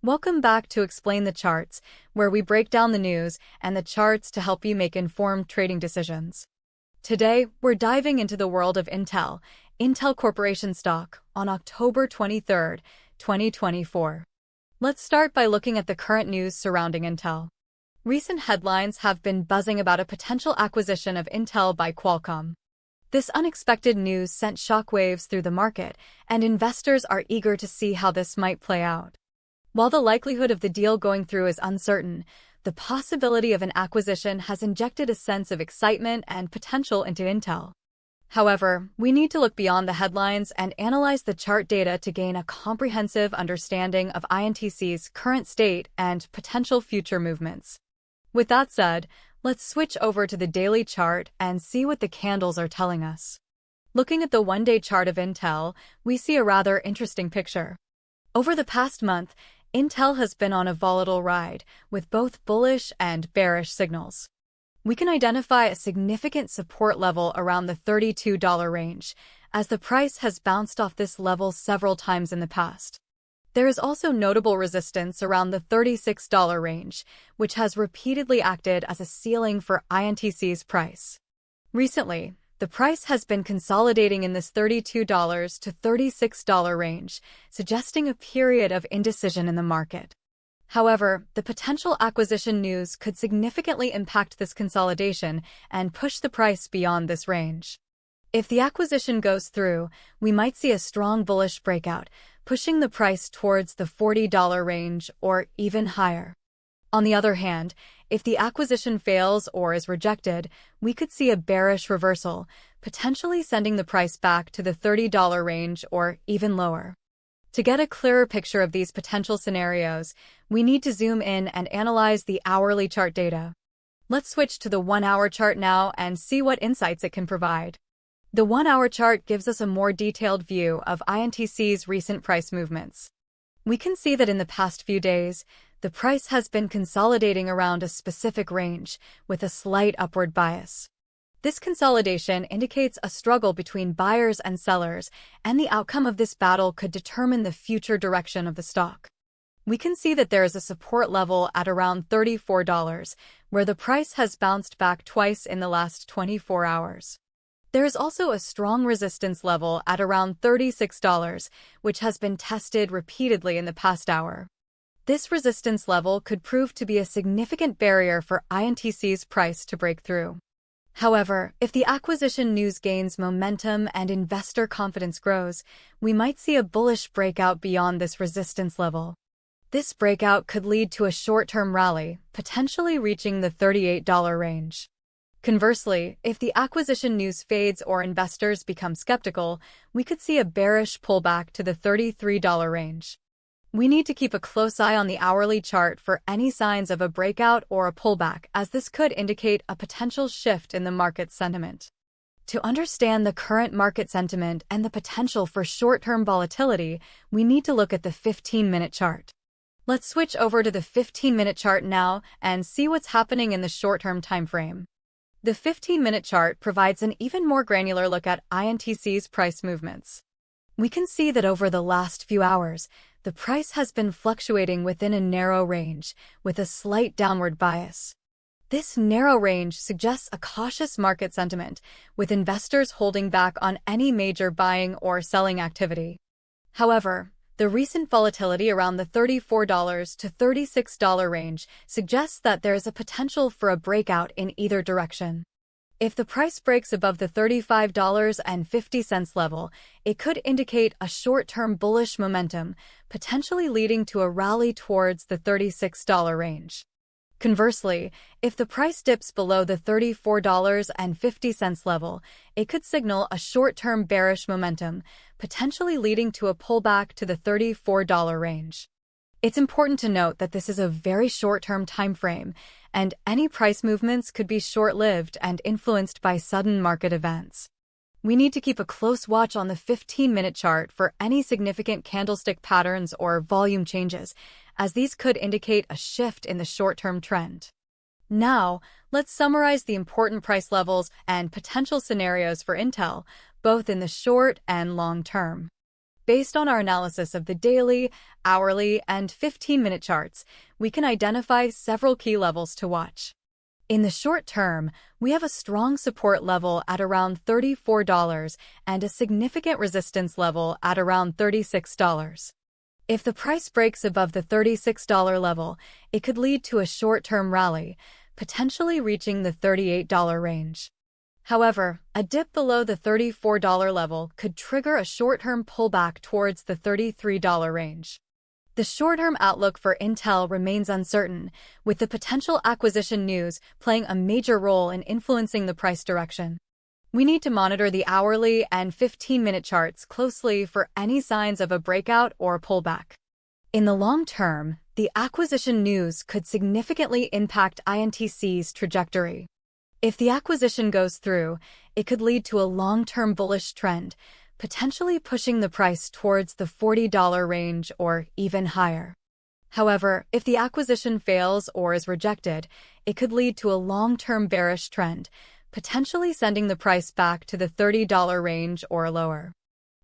Welcome back to Explain the Charts, where we break down the news and the charts to help you make informed trading decisions. Today, we're diving into the world of Intel Corporation stock on October 23, 2024. Let's start by looking at the current news surrounding Intel. Recent headlines have been buzzing about a potential acquisition of Intel by Qualcomm. This unexpected news sent shockwaves through the market, and investors are eager to see how this might play out. While the likelihood of the deal going through is uncertain, the possibility of an acquisition has injected a sense of excitement and potential into Intel. However, we need to look beyond the headlines and analyze the chart data to gain a comprehensive understanding of INTC's current state and potential future movements. With that said, let's switch over to the daily chart and see what the candles are telling us. Looking at the one-day chart of Intel, we see a rather interesting picture. Over the past month, Intel has been on a volatile ride, with both bullish and bearish signals. We can identify a significant support level around the $32 range, as the price has bounced off this level several times in the past. There is also notable resistance around the $36 range, which has repeatedly acted as a ceiling for INTC's price. Recently, the price has been consolidating in this $32 to $36 range, suggesting a period of indecision in the market. However, the potential acquisition news could significantly impact this consolidation and push the price beyond this range. If the acquisition goes through, we might see a strong bullish breakout, pushing the price towards the $40 range or even higher. On the other hand, if the acquisition fails or is rejected, we could see a bearish reversal, potentially sending the price back to the $30 range or even lower. To get a clearer picture of these potential scenarios, we need to zoom in and analyze the hourly chart data. Let's switch to the 1-hour chart now and see what insights it can provide. The 1-hour chart gives us a more detailed view of INTC's recent price movements. We can see that in the past few days, the price has been consolidating around a specific range, with a slight upward bias. This consolidation indicates a struggle between buyers and sellers, and the outcome of this battle could determine the future direction of the stock. We can see that there is a support level at around $34, where the price has bounced back twice in the last 24 hours. There is also a strong resistance level at around $36, which has been tested repeatedly in the past hour. This resistance level could prove to be a significant barrier for INTC's price to break through. However, if the acquisition news gains momentum and investor confidence grows, we might see a bullish breakout beyond this resistance level. This breakout could lead to a short-term rally, potentially reaching the $38 range. Conversely, if the acquisition news fades or investors become skeptical, we could see a bearish pullback to the $33 range. We need to keep a close eye on the hourly chart for any signs of a breakout or a pullback, as this could indicate a potential shift in the market sentiment. To understand the current market sentiment and the potential for short-term volatility, we need to look at the 15-minute chart. Let's switch over to the 15-minute chart now and see what's happening in the short-term time frame. The 15-minute chart provides an even more granular look at INTC's price movements. We can see that over the last few hours, the price has been fluctuating within a narrow range, with a slight downward bias. This narrow range suggests a cautious market sentiment, with investors holding back on any major buying or selling activity. However, the recent volatility around the $34 to $36 range suggests that there is a potential for a breakout in either direction. If the price breaks above the $35.50 level, it could indicate a short-term bullish momentum, potentially leading to a rally towards the $36 range. Conversely, if the price dips below the $34.50 level, it could signal a short-term bearish momentum, potentially leading to a pullback to the $34 range. It's important to note that this is a very short-term time frame, and any price movements could be short-lived and influenced by sudden market events. We need to keep a close watch on the 15-minute chart for any significant candlestick patterns or volume changes, as these could indicate a shift in the short-term trend. Now, let's summarize the important price levels and potential scenarios for Intel, both in the short and long term. Based on our analysis of the daily, hourly, and 15-minute charts, we can identify several key levels to watch. In the short term, we have a strong support level at around $34 and a significant resistance level at around $36. If the price breaks above the $36 level, it could lead to a short-term rally, potentially reaching the $38 range. However, a dip below the $34 level could trigger a short-term pullback towards the $33 range. The short-term outlook for Intel remains uncertain, with the potential acquisition news playing a major role in influencing the price direction. We need to monitor the hourly and 15-minute charts closely for any signs of a breakout or pullback. In the long term, the acquisition news could significantly impact INTC's trajectory. If the acquisition goes through, it could lead to a long-term bullish trend, potentially pushing the price towards the $40 range or even higher. However, if the acquisition fails or is rejected, it could lead to a long-term bearish trend, potentially sending the price back to the $30 range or lower.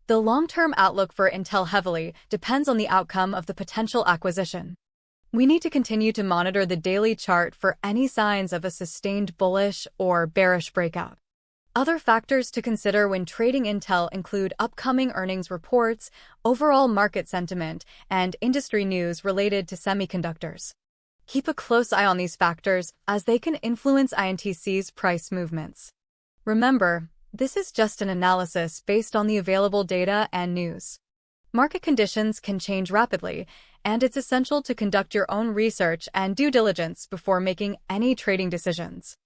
The long-term outlook for Intel heavily depends on the outcome of the potential acquisition. We need to continue to monitor the daily chart for any signs of a sustained bullish or bearish breakout. Other factors to consider when trading Intel include upcoming earnings reports, overall market sentiment, and industry news related to semiconductors. Keep a close eye on these factors as they can influence INTC's price movements. Remember, this is just an analysis based on the available data and news. Market conditions can change rapidly, and it's essential to conduct your own research and due diligence before making any trading decisions.